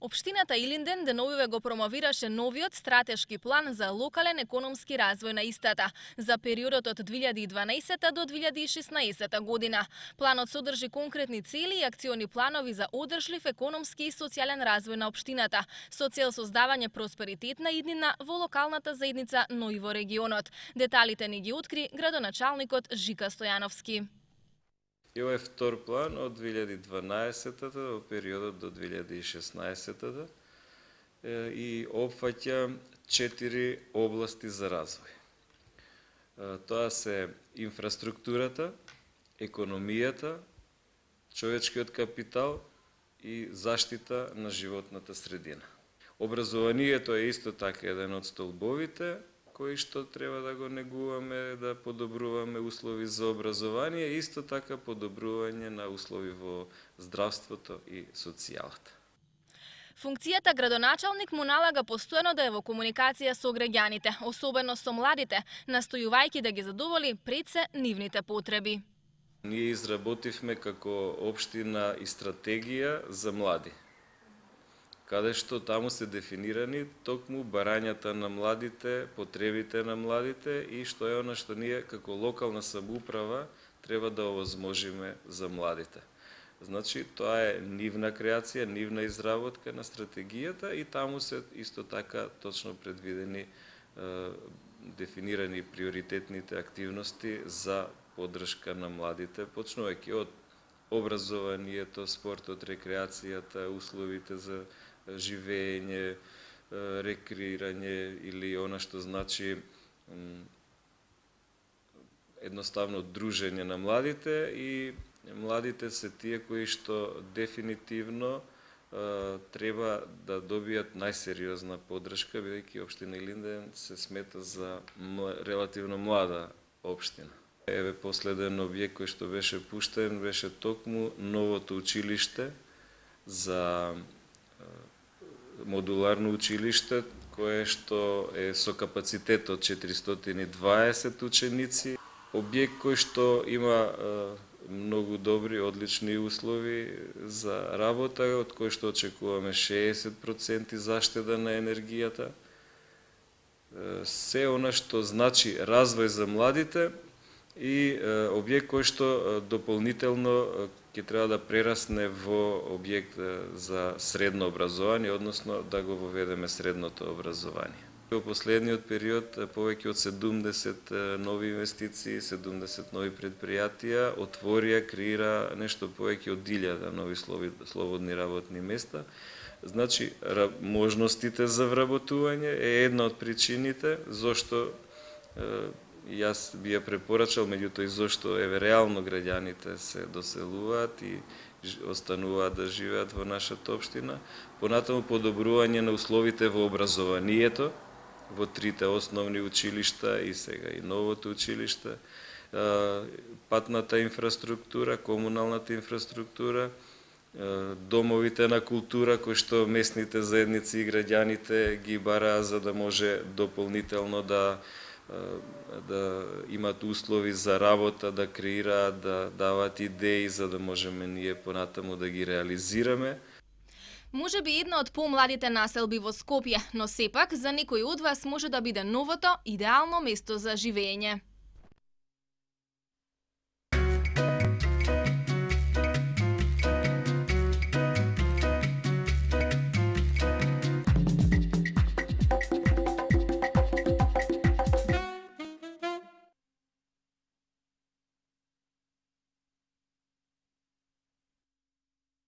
Општината Илинден деновиве го промовираше новиот стратешки план за локален економски развој на истата за периодот од 2012 до 2016 година. Планот содржи конкретни цели и акциони планови за одржлив економски и социјален развој на општината, со цел создавање просперитетна иднина во локалната заедница, но и во регионот. Деталите ни ги откри градоначалникот Жика Стојановски. И ова е втор план од 2012 во периодот до 2016 и опфаќа 4 области за развој. Тоа се инфраструктурата, економијата, човечкиот капитал и заштита на животната средина. Образованието е исто така еден од столбовите кои што треба да го негуваме, да подобруваме услови за образование, исто така подобрување на услови во здравството и социјалата. Функцијата градоначалник му налага постојано да е во комуникација со граѓаните, особено со младите, настојувајќи да ги задоволи пред се нивните потреби. Ние изработивме како општина и стратегија за млади, каде што таму се дефинирани токму барањата на младите, потребите на младите и што е она што ние како локална самоуправа треба да овозможиме за младите. Значи, тоа е нивна креација, нивна изработка на стратегијата и таму се исто така точно предвидени дефинирани приоритетните активности за поддршка на младите, почнувајќи од образованието, спортот, рекреацијата, условите за живење, рекреирање или она што значи едноставно дружење на младите, и младите се тие кои што дефинитивно треба да добијат најсериозна поддршка, бидејќи општина Илинден се смета за релативно млада општина. Еве последен објект кој што беше пуштен беше токму новото училиште за модуларно училиште, кое што е со капацитет од 420 ученици. Објект кој што има многу добри, одлични услови за работа, од кој што очекуваме 60% заштеда на енергијата. Се она што значи развој за младите и објект кој што дополнително ќе треба да прерасне во објект за средно образование, односно да го воведеме средното образование. Во последниот период повеќе од 70 нови инвестиции, 70 нови предпријатија отворија, креира нешто повеќе од 1000 нови слободни работни места. Значи, можностите за вработување е една од причините зошто јас би ја препорачал, меѓутоа и зошто реално граѓаните се доселуваат и остануваат да живеат во нашата општина. Понатаму подобрување на условите во образованието, во трите основни училишта и сега и новото училиште, патната инфраструктура, комуналната инфраструктура, домовите на култура кои што местните заедници и граѓаните ги бараа за да може дополнително да имат услови за работа, да креираат, да дават идеи за да можеме ние понатаму да ги реализираме. Можеби една од помладите населби во Скопје, но сепак за некој од вас може да биде новото идеално место за живење.